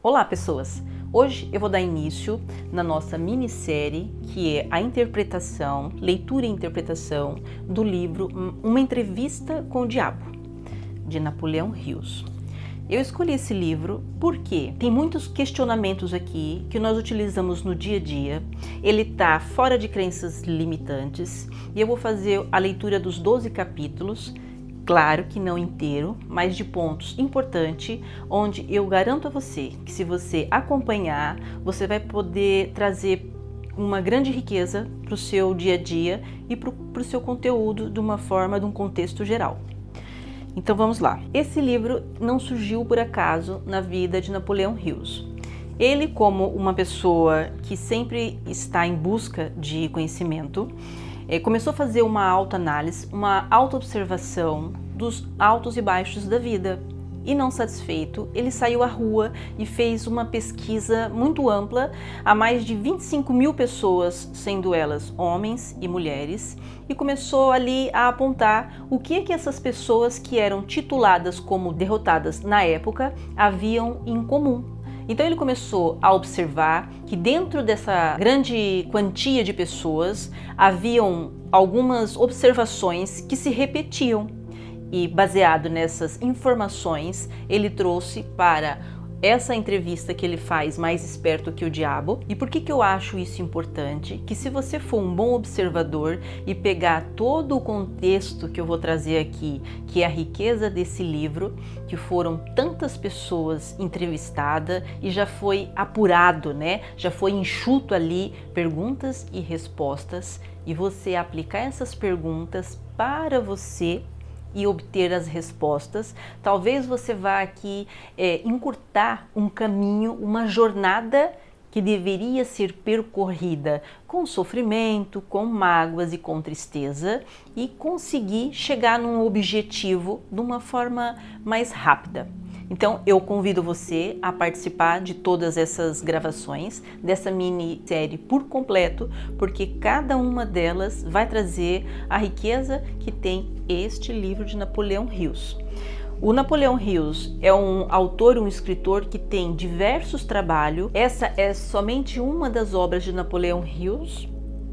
Olá, pessoas! Hoje eu vou dar início na nossa minissérie que é a interpretação, leitura e interpretação do livro Uma Entrevista com o Diabo, de Napoleão Hills. Eu escolhi esse livro porque tem muitos questionamentos aqui que nós utilizamos no dia a dia. Ele está fora de crenças limitantes e eu vou fazer a leitura dos 12 capítulos. Claro que não inteiro, mas de pontos importantes, onde eu garanto a você que se você acompanhar, você vai poder trazer uma grande riqueza para o seu dia a dia e para o seu conteúdo de um contexto geral. Então vamos lá. Esse livro não surgiu por acaso na vida de Napoleão Hills. Ele, como uma pessoa que sempre está em busca de conhecimento, começou a fazer uma autoanálise, uma autoobservação dos altos e baixos da vida. E não satisfeito, ele saiu à rua e fez uma pesquisa muito ampla a mais de 25 mil pessoas, sendo elas homens e mulheres, e começou ali a apontar o que essas pessoas que eram tituladas como derrotadas na época haviam em comum. Então ele começou a observar que dentro dessa grande quantia de pessoas haviam algumas observações que se repetiam. E baseado nessas informações, ele trouxe para essa entrevista que ele faz Mais Esperto que o Diabo. E por que eu acho isso importante? Que se você for um bom observador e pegar todo o contexto que eu vou trazer aqui, que é a riqueza desse livro, que foram tantas pessoas entrevistadas e já foi apurado, né? Já foi enxuto ali perguntas e respostas, e você aplicar essas perguntas para você e obter as respostas, talvez você vá aqui encurtar um caminho, uma jornada que deveria ser percorrida com sofrimento, com mágoas e com tristeza, e conseguir chegar num objetivo de uma forma mais rápida. Então eu convido você a participar de todas essas gravações, dessa minissérie por completo, porque cada uma delas vai trazer a riqueza que tem este livro de Napoleão Hills. O Napoleão Hills é um autor, um escritor que tem diversos trabalhos. Essa é somente uma das obras de Napoleão Hills.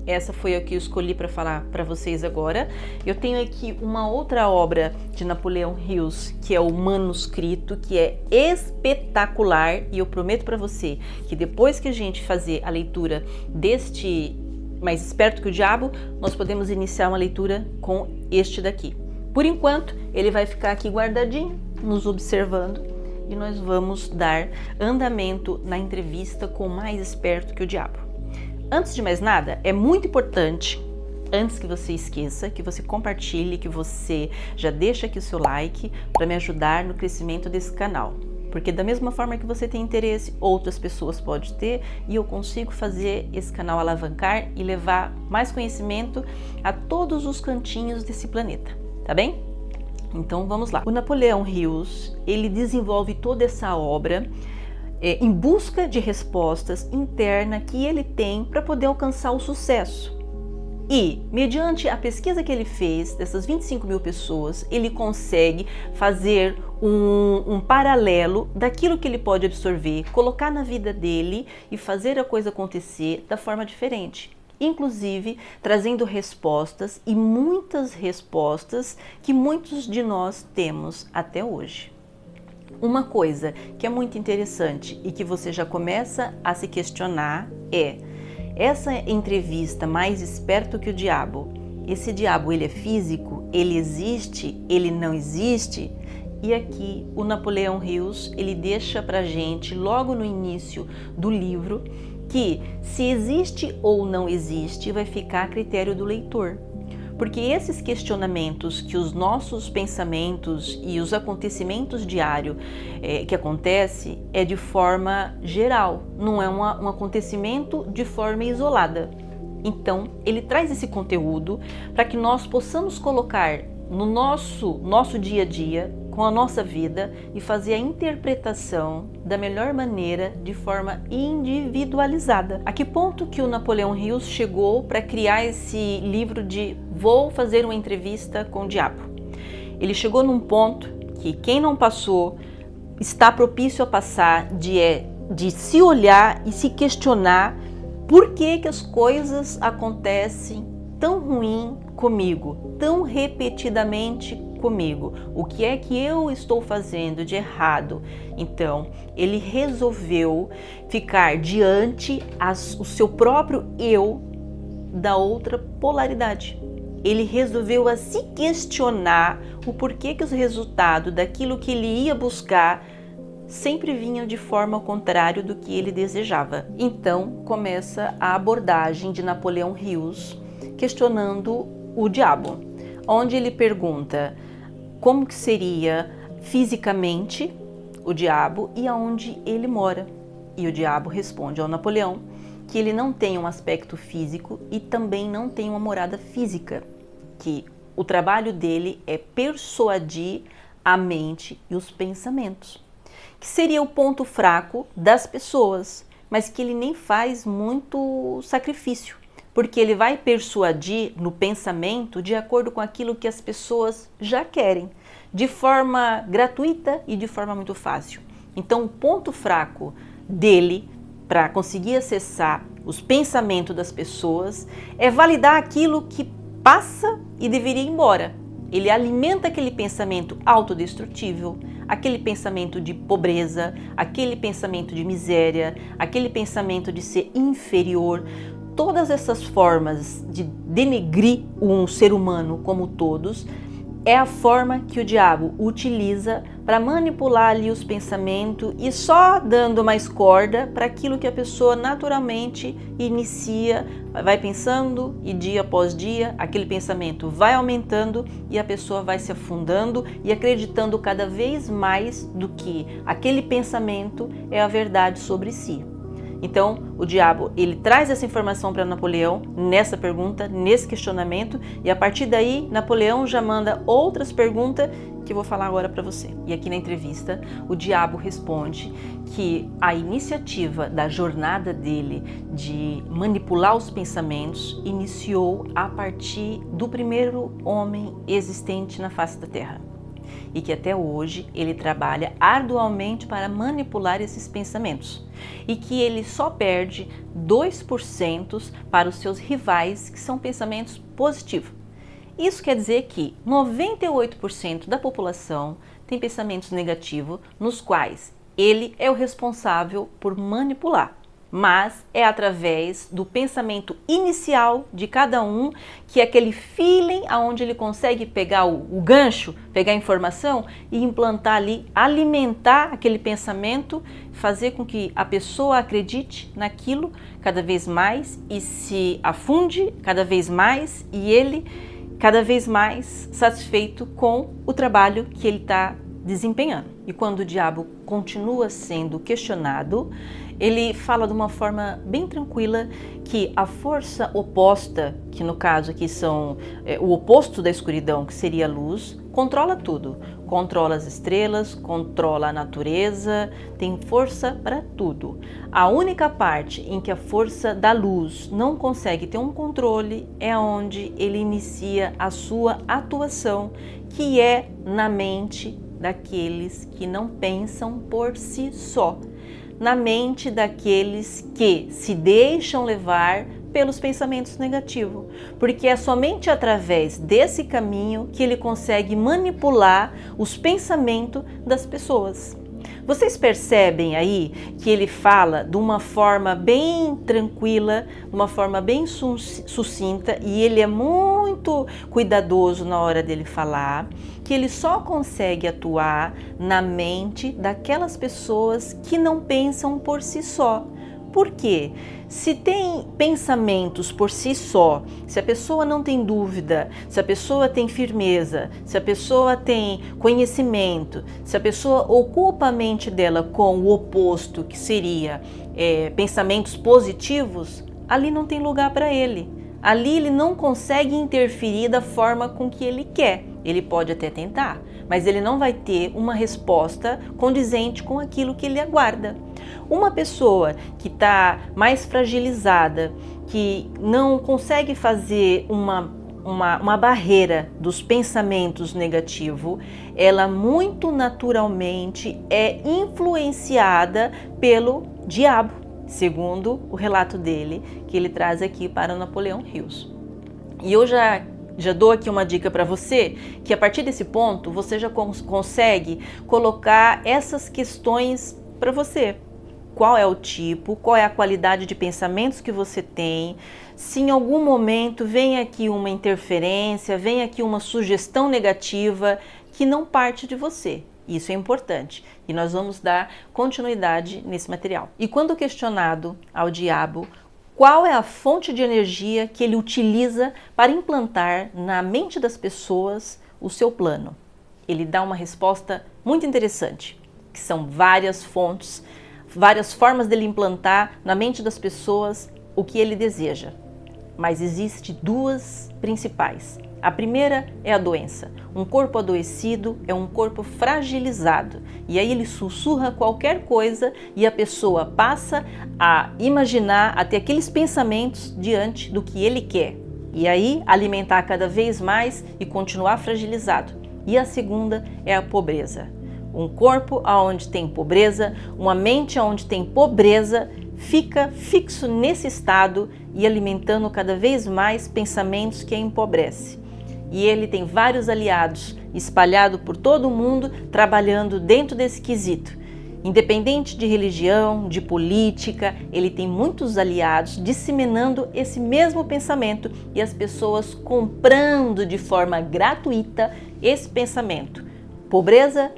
Essa foi a que eu escolhi para falar para vocês agora. Eu tenho aqui uma outra obra de Napoleão Hills, que é o Manuscrito, que é espetacular, e eu prometo para você que depois que a gente fazer a leitura deste Mais Esperto que o Diabo, nós podemos iniciar uma leitura com este daqui. Por enquanto, ele vai ficar aqui guardadinho, nos observando, e nós vamos dar andamento na entrevista com Mais Esperto que o Diabo. Antes de mais nada, é muito importante, antes que você esqueça, que você compartilhe, que você já deixa aqui o seu like para me ajudar no crescimento desse canal. Porque da mesma forma que você tem interesse, outras pessoas podem ter, e eu consigo fazer esse canal alavancar e levar mais conhecimento a todos os cantinhos desse planeta, tá bem? Então vamos lá. O Napoleão Hills, ele desenvolve toda essa obra em busca de respostas internas que ele tem para poder alcançar o sucesso. E, mediante a pesquisa que ele fez dessas 25 mil pessoas, ele consegue fazer um paralelo daquilo que ele pode absorver, colocar na vida dele e fazer a coisa acontecer da forma diferente. Inclusive trazendo respostas, e muitas respostas que muitos de nós temos até hoje. Uma coisa que é muito interessante e que você já começa a se questionar é: essa entrevista Mais Esperto que o Diabo, esse diabo, ele é físico? Ele existe? Ele não existe? E aqui o Napoleão Hills, ele deixa pra gente logo no início do livro que se existe ou não existe vai ficar a critério do leitor. Porque esses questionamentos que os nossos pensamentos e os acontecimentos diários que acontece é de forma geral, não é um acontecimento de forma isolada. Então, ele traz esse conteúdo para que nós possamos colocar no nosso dia a dia, com a nossa vida, e fazer a interpretação da melhor maneira, de forma individualizada. A que ponto que o Napoleão Hills chegou para criar esse livro de Vou fazer uma entrevista com o diabo? Ele chegou num ponto que quem não passou está propício a passar, de de se olhar e se questionar por que as coisas acontecem tão ruim comigo, tão repetidamente comigo. O que é que eu estou fazendo de errado? Então, ele resolveu ficar diante o seu próprio eu da outra polaridade. Ele resolveu a se questionar o porquê que os resultados daquilo que ele ia buscar sempre vinham de forma ao contrário do que ele desejava. Então começa a abordagem de Napoleão Hills questionando o diabo, onde ele pergunta como que seria fisicamente o diabo e aonde ele mora. E o diabo responde ao Napoleão que ele não tem um aspecto físico e também não tem uma morada física, que o trabalho dele é persuadir a mente e os pensamentos, que seria o ponto fraco das pessoas, mas que ele nem faz muito sacrifício, porque ele vai persuadir no pensamento de acordo com aquilo que as pessoas já querem, de forma gratuita e de forma muito fácil. Então, o ponto fraco dele para conseguir acessar os pensamentos das pessoas é validar aquilo que passa e deveria ir embora. Ele alimenta aquele pensamento autodestrutível, aquele pensamento de pobreza, aquele pensamento de miséria, aquele pensamento de ser inferior. Todas essas formas de denegrir um ser humano como todos é a forma que o diabo utiliza para manipular ali os pensamentos e só dando mais corda para aquilo que a pessoa naturalmente inicia, vai pensando e dia após dia aquele pensamento vai aumentando e a pessoa vai se afundando e acreditando cada vez mais do que aquele pensamento é a verdade sobre si. Então, o diabo, ele traz essa informação para Napoleão nessa pergunta, nesse questionamento, e a partir daí, Napoleão já manda outras perguntas que eu vou falar agora para você. E aqui na entrevista, o diabo responde que a iniciativa da jornada dele de manipular os pensamentos iniciou a partir do primeiro homem existente na face da Terra. E que até hoje ele trabalha arduamente para manipular esses pensamentos e que ele só perde 2% para os seus rivais, que são pensamentos positivos. Isso quer dizer que 98% da população tem pensamentos negativos, nos quais ele é o responsável por manipular. Mas é através do pensamento inicial de cada um, que é aquele feeling aonde ele consegue pegar o gancho, pegar a informação e implantar ali, alimentar aquele pensamento, fazer com que a pessoa acredite naquilo cada vez mais e se afunde cada vez mais e ele cada vez mais satisfeito com o trabalho que ele está desempenhando. E quando o diabo continua sendo questionado, ele fala de uma forma bem tranquila que a força oposta, que no caso aqui são o oposto da escuridão, que seria a luz, controla tudo. Controla as estrelas, controla a natureza, tem força para tudo. A única parte em que a força da luz não consegue ter um controle é onde ele inicia a sua atuação, que é na mente daqueles que não pensam por si só, na mente daqueles que se deixam levar pelos pensamentos negativos, porque é somente através desse caminho que ele consegue manipular os pensamentos das pessoas. Vocês percebem aí que ele fala de uma forma bem tranquila, uma forma bem sucinta, e ele é muito cuidadoso na hora dele falar, que ele só consegue atuar na mente daquelas pessoas que não pensam por si só. Por quê? Se tem pensamentos por si só, se a pessoa não tem dúvida, se a pessoa tem firmeza, se a pessoa tem conhecimento, se a pessoa ocupa a mente dela com o oposto, que seria pensamentos positivos, ali não tem lugar para ele. Ali ele não consegue interferir da forma com que ele quer. Ele pode até tentar, mas ele não vai ter uma resposta condizente com aquilo que ele aguarda. Uma pessoa que está mais fragilizada, que não consegue fazer uma uma barreira dos pensamentos negativos, ela muito naturalmente é influenciada pelo diabo, segundo o relato dele, que ele traz aqui para Napoleão Hills. E eu já dou aqui uma dica para você, que a partir desse ponto você já consegue colocar essas questões para você. Qual é o tipo, qual é a qualidade de pensamentos que você tem, se em algum momento vem aqui uma interferência, vem aqui uma sugestão negativa que não parte de você. Isso é importante e nós vamos dar continuidade nesse material. E quando questionado ao diabo, qual é a fonte de energia que ele utiliza para implantar na mente das pessoas o seu plano? Ele dá uma resposta muito interessante, que são várias fontes, várias formas dele implantar na mente das pessoas o que ele deseja. Mas existem duas principais. A primeira é a doença. Um corpo adoecido é um corpo fragilizado. E aí ele sussurra qualquer coisa e a pessoa passa a imaginar, a ter aqueles pensamentos diante do que ele quer. E aí alimentar cada vez mais e continuar fragilizado. E a segunda é a pobreza. Um corpo onde tem pobreza, uma mente onde tem pobreza, fica fixo nesse estado e alimentando cada vez mais pensamentos que a empobrecem. E ele tem vários aliados espalhados por todo o mundo trabalhando dentro desse quesito. Independente de religião, de política, ele tem muitos aliados disseminando esse mesmo pensamento e as pessoas comprando de forma gratuita esse pensamento. Pobreza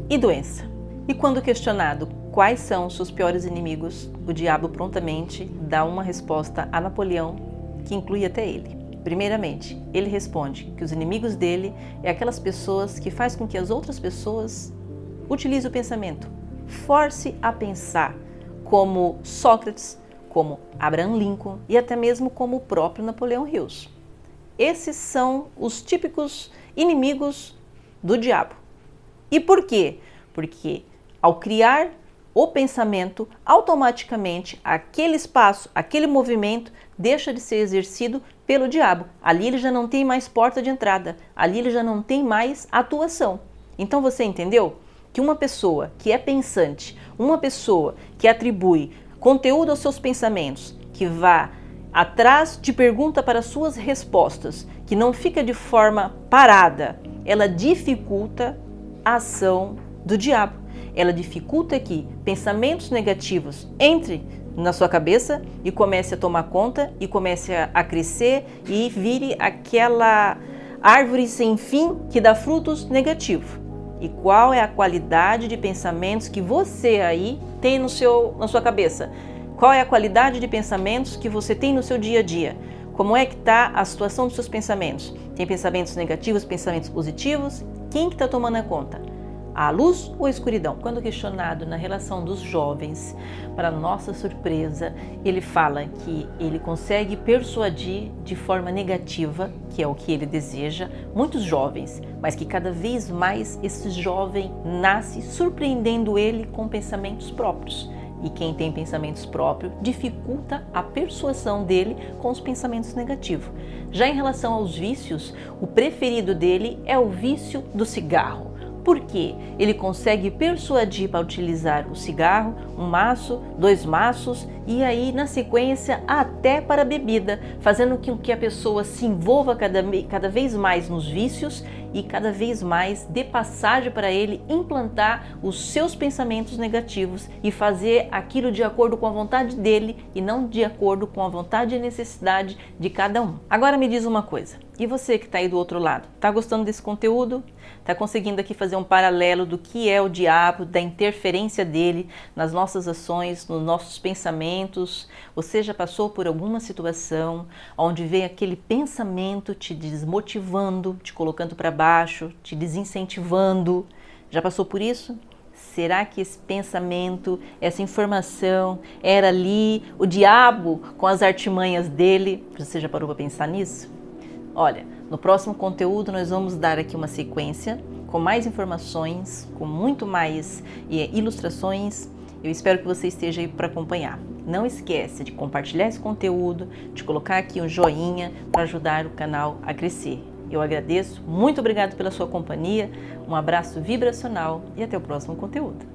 e doença. E quando questionado quais são os seus piores inimigos, o diabo prontamente dá uma resposta a Napoleão que inclui até ele. Primeiramente, ele responde que os inimigos dele é aquelas pessoas que fazem com que as outras pessoas utilizem o pensamento, force a pensar, como Sócrates, como Abraham Lincoln e até mesmo como o próprio Napoleão Hills. Esses são os típicos inimigos do diabo. E por quê? Porque ao criar o pensamento, automaticamente aquele espaço, aquele movimento deixa de ser exercido pelo diabo. Ali ele já não tem mais porta de entrada, ali ele já não tem mais atuação. Então você entendeu que uma pessoa que é pensante, uma pessoa que atribui conteúdo aos seus pensamentos, que vá atrás de pergunta para suas respostas, que não fica de forma parada, ela dificulta a ação do diabo. Ela dificulta que pensamentos negativos entrem na sua cabeça e comece a tomar conta e comece a crescer e vire aquela árvore sem fim que dá frutos negativos. E qual é a qualidade de pensamentos que você aí tem na sua cabeça? Qual é a qualidade de pensamentos que você tem no seu dia a dia? Como é que está a situação dos seus pensamentos? Tem pensamentos negativos, pensamentos positivos? Quem que está tomando a conta? A luz ou a escuridão? Quando questionado na relação dos jovens, para nossa surpresa, ele fala que ele consegue persuadir de forma negativa, que é o que ele deseja, muitos jovens, mas que cada vez mais esse jovem nasce surpreendendo ele com pensamentos próprios. E quem tem pensamentos próprios dificulta a persuasão dele com os pensamentos negativos. Já em relação aos vícios, o preferido dele é o vício do cigarro. Por quê? Ele consegue persuadir para utilizar o cigarro, um maço, 2 maços e aí na sequência até para a bebida, fazendo com que a pessoa se envolva cada vez mais nos vícios e cada vez mais dê passagem para ele implantar os seus pensamentos negativos e fazer aquilo de acordo com a vontade dele e não de acordo com a vontade e necessidade de cada um. Agora me diz uma coisa, e você que está aí do outro lado, está gostando desse conteúdo? Está conseguindo aqui fazer um paralelo do que é o diabo, da interferência dele nas nossas ações, nos nossos pensamentos? Você já passou por alguma situação onde vem aquele pensamento te desmotivando, te colocando para baixo, te desincentivando? Já passou por isso? Será que esse pensamento, essa informação era ali o diabo com as artimanhas dele? Você já parou para pensar nisso? Olha, no próximo conteúdo nós vamos dar aqui uma sequência com mais informações, com muito mais ilustrações Eu espero que você esteja aí para acompanhar. Não esqueça de compartilhar esse conteúdo, de colocar aqui um joinha para ajudar o canal a crescer. Eu agradeço, muito obrigado pela sua companhia, um abraço vibracional e até o próximo conteúdo.